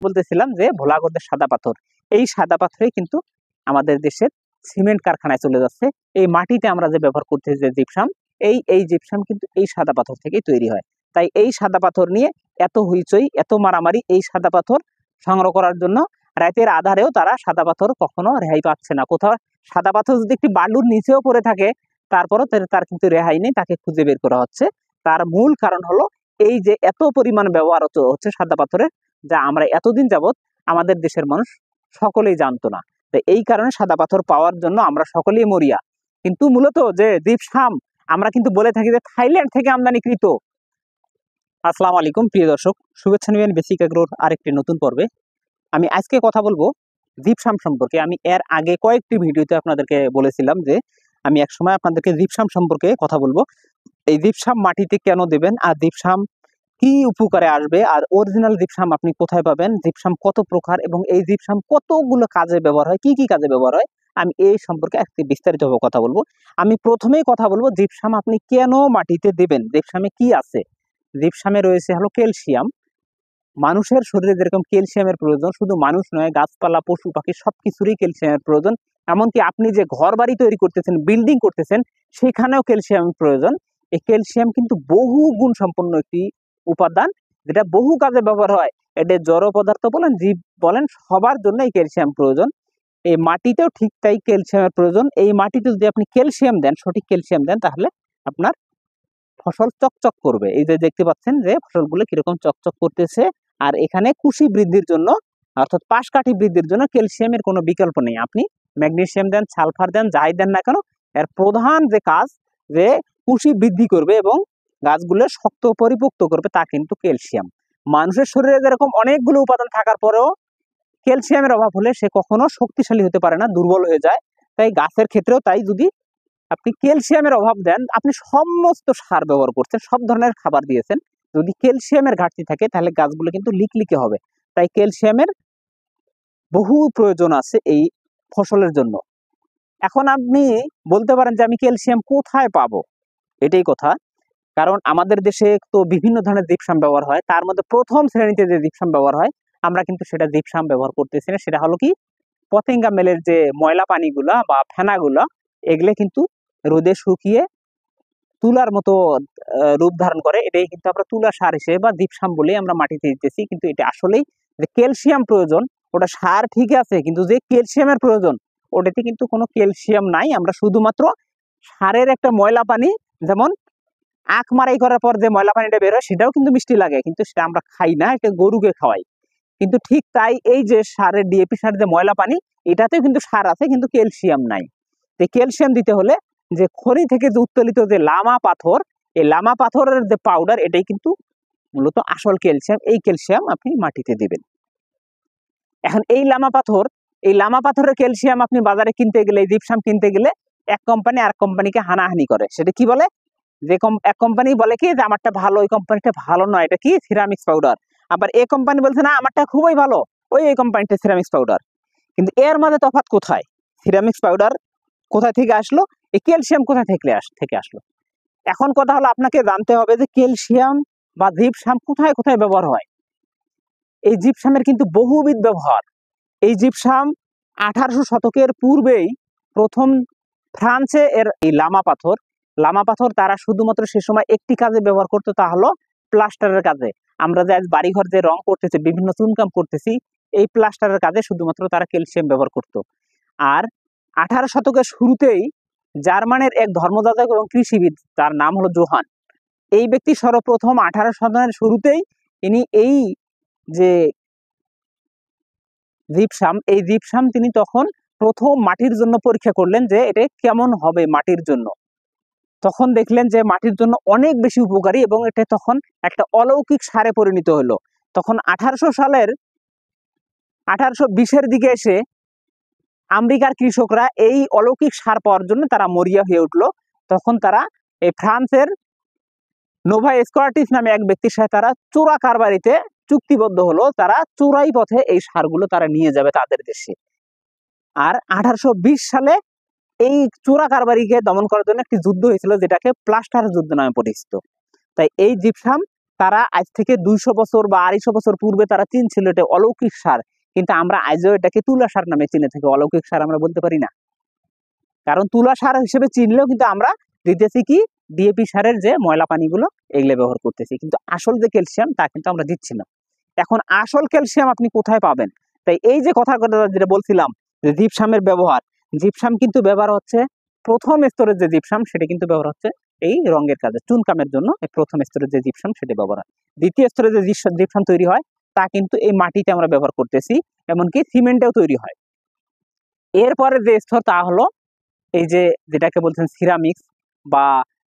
বলতেছিলাম যে ভোলাগড়ের সাদা পাথর, এই সাদা পাথরই কিন্তু আমাদের দেশের সিমেন্ট কারখানায় চলে যাচ্ছে। এই মাটিতে আমরা যে ব্যবহার করতেছি যে জিপসাম, এই জিপসাম কিন্তু এই সাদা পাথর থেকেই তৈরি হয়। তাই এই সাদা পাথর নিয়ে এত হইচই, এত মারামারি। এই সাদা পাথর সংগ্রহ করার জন্য রাতের আধারেও তারা সাদা পাথর কখনো রেহাই পাচ্ছে না। কোথাও সাদা পাথর যদি একটি বালুর নিচেও পড়ে থাকে, তারপরও তার কিন্তু রেহাই নেই, তাকে খুঁজে বের করা হচ্ছে। তার মূল কারণ হলো এই যে এত পরিমাণ ব্যবহার হচ্ছে সাদা পাথরের, যা আমরা এতদিন যাবৎ আমাদের দেশের মানুষ সকলেই জানতো না। তো এই কারণে সাদা পাথর পাওয়ার জন্য আমরা সকলেই মরিয়া। কিন্তু মূলত যে জিপসাম আমরা কিন্তু বলে থাকি যে থাইল্যান্ড থেকে আমদানিকৃত। আসসালামু আলাইকুম প্রিয় দর্শক, শুভেচ্ছা নিবেন বেসিক এগ্রোর আরেকটি নতুন পর্বে। আমি আজকে কথা বলবো জিপসাম সম্পর্কে। আমি এর আগে কয়েকটি ভিডিওতে আপনাদেরকে বলেছিলাম যে আমি একসময় আপনাদেরকে জিপসাম সম্পর্কে কথা বলবো। এই জিপসাম মাটিতে কেন দেবেন, আর জিপসাম কি উপকারে আসবে, আর অরিজিনাল জিপসাম আপনি কোথায় পাবেন, জিপসাম কত প্রকার এবং এই জিপসাম কতগুলো কাজে ব্যবহার হয়, কি কি কাজে ব্যবহার হয়, আমি এই সম্পর্কে একটি বিস্তারিতভাবে কথা বলবো। আমি প্রথমেই কথা বলবো জিপসাম আপনি কেন মাটিতে দেবেন। জিপসামে কি আছে? জিপসামে রয়েছে হলো ক্যালসিয়াম। মানুষের শরীরে যেরকম ক্যালসিয়ামের প্রয়োজন, শুধু মানুষ নয়, গাছপালা, পশু পাখি সবকিছুরই ক্যালসিয়ামের প্রয়োজন। এমনকি আপনি যে ঘর বাড়ি তৈরি করতেছেন, বিল্ডিং করতেছেন, সেখানেও ক্যালসিয়ামের প্রয়োজন। এই ক্যালসিয়াম কিন্তু বহু গুণ সম্পন্ন একটি উপাদান, যেটা বহু কাজে ব্যবহার হয়। এটা জড় পদার্থ বলেন, জীব বলেন, সবার জন্য এই ক্যালসিয়াম প্রয়োজন। এই মাটিতেও ঠিক তাই ক্যালসিয়ামের প্রয়োজন। এই মাটিতে যদি আপনি ক্যালসিয়াম দেন, সঠিক ক্যালসিয়াম দেন, তাহলে আপনার ফসল চকচক করবে। এই যে দেখতে পাচ্ছেন যে ফসলগুলো কিরকম চকচক করতেছে। আর এখানে কুশি বৃদ্ধির জন্য, অর্থাৎ পাশকাঠি বৃদ্ধির জন্য ক্যালসিয়ামের কোনো বিকল্প নেই। আপনি ম্যাগনেসিয়াম দেন, সালফার দেন, যাই দেন না কেন, এর প্রধান যে কাজ যে কুশি বৃদ্ধি করবে এবং গাছগুলো শক্ত পরিপুক্ত করবে, তা কিন্তু ক্যালসিয়াম। মানুষের শরীরে যেরকম অনেকগুলো উপাদান থাকার পরেও ক্যালসিয়ামের অভাব হলে সে কখনো শক্তিশালী হতে পারে না, দুর্বল হয়ে যায়। তাই গাছের ক্ষেত্রেও তাই, যদি আপনি ক্যালসিয়ামের অভাব দেন, আপনি সমস্ত সার ব্যবহার করছেন, সব ধরনের খাবার দিয়েছেন, যদি ক্যালসিয়ামের ঘাটতি থাকে তাহলে গাছগুলো কিন্তু লিকলিকে হবে। তাই ক্যালসিয়ামের বহু প্রয়োজন আছে এই ফসলের জন্য। এখন আপনি বলতে পারেন যে আমি ক্যালসিয়াম কোথায় পাবো, এটাই কথা। কারণ আমাদের দেশে তো বিভিন্ন ধরনের জিপসাম ব্যবহার হয়, তার মধ্যে প্রথম শ্রেণীতে যে জিপসাম ব্যবহার হয়, আমরা কিন্তু সেটা জিপসাম ব্যবহার করতেছি না। সেটা হলো কি, পতেঙ্গা মেলের যে ময়লা পানিগুলা বা ফেনাগুলা, এগুলো কিন্তু রোদে শুকিয়ে তুলার মতো রূপ ধারণ করে। এটাই কিন্তু আমরা তুলা সার হিসেবে বা জিপসাম বলে আমরা মাটিতে দিতেছি। কিন্তু এটা আসলেই যে ক্যালসিয়াম প্রয়োজন, ওটা সার ঠিক আছে, কিন্তু যে ক্যালসিয়ামের প্রয়োজন ওটাতে কিন্তু কোনো ক্যালসিয়াম নাই। আমরা শুধুমাত্র সারের একটা ময়লা পানি, যেমন আখ মারাই করার পর যে ময়লা পানিটা বের হয়, সেটাও কিন্তু মিষ্টি লাগে, কিন্তু সেটা আমরা খাই না, এটা গরুকে খাওয়াই। কিন্তু ঠিক তাই এই যে সারের ডিএপি সার যে ময়লা পানি, এটাতেও কিন্তু সার আছে, কিন্তু ক্যালসিয়াম নাই। তো ক্যালসিয়াম দিতে হলে যে খনি থেকে যে উত্তোলিত যে লামা পাথর, এই লামা পাথরের যে পাউডার, এটাই কিন্তু মূলত আসল ক্যালসিয়াম। এই ক্যালসিয়াম আপনি মাটিতে দিবেন। এখন এই লামা পাথরের ক্যালসিয়াম আপনি বাজারে কিনতে গেলে, এই জিপসাম কিনতে গেলে, এক কোম্পানি আর কোম্পানিকে হানাহানি করে। সেটা কি বলে, যে এক কোম্পানি বলে কি যে আমারটা ভালো, ওই কোম্পানিটা ভালো নয়, এটা কি সিরামিক্স পাউডার। আবার এই কোম্পানি বলছে না আমারটা খুবই ভালো, ওই কোম্পানিটা সিরামিক্স পাউডার। কিন্তু এর মাঝে তফাৎ কোথায়? সিরামিক্স পাউডার কোথা থেকে আসলো, এই ক্যালসিয়াম কোথা থেকে আসলো? এখন কথা হলো আপনাকে জানতে হবে যে ক্যালসিয়াম বা জিপসাম কোথায় কোথায় ব্যবহার হয়। এই জিপসামের কিন্তু বহুবিধ ব্যবহার। এই জিপসাম 1800 শতকের পূর্বেই প্রথম ফ্রান্সে এই লামা পাথর তারা শুধুমাত্র সে সময় একটি কাজে ব্যবহার করতো, তা হলো প্লাস্টারের কাজে। আমরা যে আজ বাড়িঘর যে রং করতেছি, বিভিন্ন চুনকাম করতেছি, এই প্লাস্টারের কাজে শুধুমাত্র তারা ক্যালসিয়াম ব্যবহার করত। আর 18 শতকের শুরুতেই জার্মানের এক ধর্মযাজক এবং কৃষিবিদ, তার নাম হলো জোহান, এই ব্যক্তি সর্বপ্রথম 18 শতকের শুরুতেই ইনি এই যে এই জিপসাম তিনি তখন প্রথম মাটির জন্য পরীক্ষা করলেন যে এটা কেমন হবে মাটির জন্য। তখন দেখলেন যে মাটির জন্য অনেক বেশি উপকারী এবং এটা তখন একটা অলৌকিক সারে পরিণত হলো। তখন 1820-এর দিকে এসে আমেরিকার কৃষকরা এই অলৌকিক সার পাওয়ার জন্য তারা মরিয়া হয়ে উঠলো। তখন তারা এই ফ্রান্সের নোভা স্কটিস নামে এক ব্যক্তির সাথে তারা চোরা কারবারিতে চুক্তিবদ্ধ হলো। তারা চোরাই পথে এই সারগুলো তারা নিয়ে যাবে তাদের দেশে। আর 1820 সালে এই চোরা কারবারিকে দমন করার জন্য একটি যুদ্ধ হয়েছিল, যেটাকে প্লাস্টার যুদ্ধ নামে পরিচিত। তাই এই জিপসাম তারা আজ থেকে 200 বছর বা 250 বছর পূর্বে তারা চিনছিল এটা অলৌকিক সার, কিন্তু আমরা আজও এটাকে তুলা সার নামে চিনে থাকি, অলৌকিক সার আমরা বলতে পারি না। কারণ তুলা সার হিসেবে চিনলেও কিন্তু আমরা দিতেছি কি ডিএপি সারের যে ময়লা পানিগুলো এগুলো ব্যবহার করতেছি, কিন্তু আসল যে ক্যালসিয়াম তা কিন্তু আমরা দিচ্ছি না। এখন আসল ক্যালসিয়াম আপনি কোথায় পাবেন? তাই এই যে কথা যেটা বলছিলাম যে জিপসামের ব্যবহার, জিপসাম কিন্তু ব্যবহার হচ্ছে প্রথম স্তরের যে জিপসাম সেটা কিন্তু ব্যবহার হচ্ছে এই রঙের কাজে, চুনকামের জন্য এই প্রথম স্তরের যে জিপসাম সেটা ব্যবহার হয়। দ্বিতীয় স্তরে যে জিপসাম তৈরি হয় তা কিন্তু এই মাটিতে আমরা ব্যবহার করতেছি, এমনকি সিমেন্টেও তৈরি হয়। এরপরে যে স্তর তা হলো এই যে যেটাকে বলছেন সিরামিক্স, বা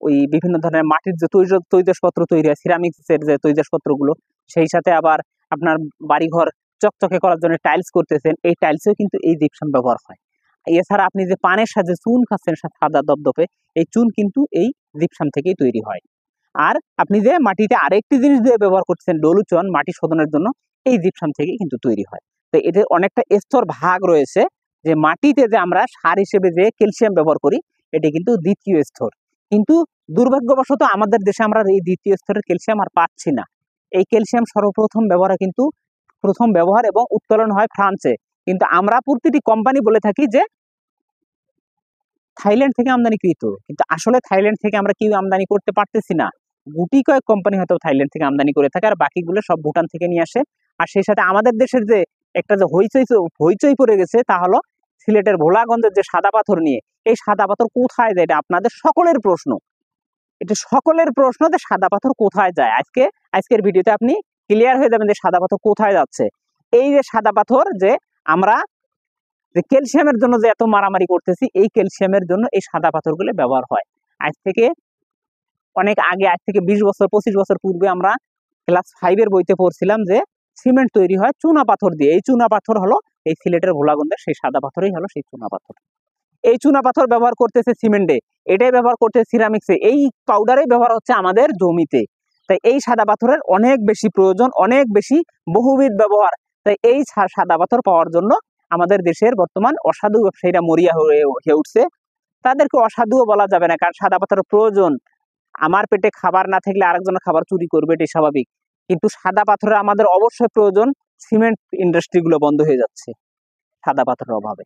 ওই বিভিন্ন ধরনের মাটির যে তৈজসপত্র তৈরি হয়, সিরামিক্সের যে তৈজসপত্রগুলো, সেই সাথে আবার আপনার বাড়িঘর চকচকে করার জন্য টাইলস করতেছেন, এই টাইলসেও কিন্তু এই জিপসাম ব্যবহার হয়। এছাড়া আপনি যে পানের সাথে চুন খাচ্ছেন সাদা দপদপে, এই চুন কিন্তু এই জিপসাম থেকেই তৈরি হয়। আর আপনি যে মাটিতে আরেকটি জিনিস দিয়ে ব্যবহার করছেন ডলুচন মাটি শোধনের জন্য, এই জিপসাম থেকেই কিন্তু তৈরি হয়। তো এদের অনেকটা স্তর ভাগ রয়েছে, যে মাটিতে যে আমরা সার হিসেবে যে ক্যালসিয়াম ব্যবহার করি এটি কিন্তু দ্বিতীয় স্তর, কিন্তু দুর্ভাগ্যবশত আমাদের দেশে আমরা এই দ্বিতীয় স্তরের ক্যালসিয়াম আর পাচ্ছি না। এই ক্যালসিয়াম সর্বপ্রথম ব্যবহার এবং উত্তোলন হয় ফ্রান্সে, কিন্তু আমরা প্রতিটি কোম্পানি বলে থাকি যে থাইল্যান্ড থেকে আমদানিকৃত, কিন্তু আসলে থাইল্যান্ড থেকে আমরা কেউ আমদানি করতে পারতেছি না। গুটি কয়েক কোম্পানি হয়তো থাইল্যান্ড থেকে আমদানি করে থাকে, আর বাকিগুলো সব ভুটান থেকে নিয়ে আসে। আর সেই সাথে আমাদের দেশের যে একটা যে হইচই পড়ে গেছে তা হলো সিলেটের ভোলাগঞ্জের যে সাদা পাথর নিয়ে। এই সাদা পাথর কোথায় যায় এটা আপনাদের সকলের প্রশ্ন, এটা সকলের প্রশ্ন যে সাদা পাথর কোথায় যায়। আজকের ভিডিওতে আপনি ক্লিয়ার হয়ে যাবেন যে সাদা পাথর কোথায় যাচ্ছে। এই যে সাদা পাথর যে আমরা যে ক্যালসিয়ামের জন্য যে এত মারামারি করতেছি, এই ক্যালসিয়ামের জন্য এই সাদা পাথরগুলো ব্যবহার হয়। আজ থেকে অনেক আগে, আজ থেকে 20 বছর 25 বছর পূর্বে আমরা ক্লাস 5 বইতে পড়ছিলাম যে সিমেন্ট তৈরি হয় চুনা পাথর দিয়ে। এই চুনা পাথর হলো এই সিলেটের ভোলাগঞ্জের সেই সাদা পাথরই হলো সেই চুনা পাথর। এই চুনা পাথর ব্যবহার করতেছে সিমেন্টে, এটাই ব্যবহার করতেছে সিরামিক্সে, এই পাউডারে ব্যবহার হচ্ছে আমাদের জমিতে। তাই এই সাদা পাথরের অনেক বেশি প্রয়োজন, অনেক বেশি বহুবিধ ব্যবহার। তাই এই সাদা পাথর পাওয়ার জন্য আমাদের দেশের বর্তমান অসাধু ব্যবসায়ীরা মরিয়া হয়ে উঠছে। তাদেরকে অসাধুও বলা যাবে না, কারণ সাদা পাথরের প্রয়োজন। আমার পেটে খাবার না থাকলে আরেকজনের খাবার চুরি করবে, এটাই স্বাভাবিক। কিন্তু সাদা পাথরের আমাদের অবশ্যই প্রয়োজন। সিমেন্ট ইন্ডাস্ট্রিগুলো বন্ধ হয়ে যাচ্ছে সাদা পাথরের অভাবে।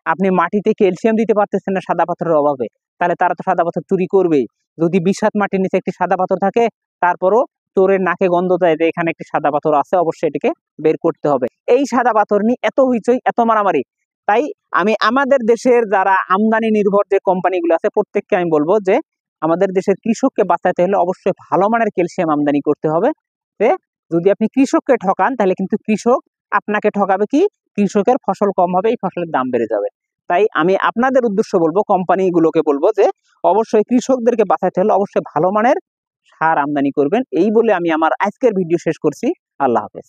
আপনি মাটিতে ক্যালসিয়াম দিতে পারতেছেন না সাদা পাথরের অভাবে, তাহলে তারা তো সাদা পাথর চুরি করবেই। যদি বিষাদ মাটির নিচে একটি সাদা পাথর থাকে, তারপরও চোরের নাকে গন্ধ যায় যে এখানে একটি সাদা পাথর আছে, অবশ্যই এটিকে বের করতে হবে। এই সাদা পাথর নিয়ে এত হইচই, এত মারামারি। তাই আমি আমাদের দেশের যারা আমদানি নির্ভর যে কোম্পানিগুলো আছে প্রত্যেককে আমি বলবো যে আমাদের দেশের কৃষককে বাঁচাতে হলে অবশ্যই ভালো মানের ক্যালসিয়াম আমদানি করতে হবে। যদি আপনি কৃষককে ঠকান তাহলে কিন্তু কৃষক আপনাকে ঠকাবে, কি কৃষকের ফসল কম হবে, এই ফসলের দাম বেড়ে যাবে। তাই আমি আপনাদের উদ্দেশ্য বলবো, কোম্পানিগুলোকে বলবো যে অবশ্যই কৃষকদেরকে বাঁচাতে হলে অবশ্যই ভালো মানের সার আমদানি করবেন। এই বলে আমি আমার আজকের ভিডিও শেষ করছি। আল্লাহ হাফেজ।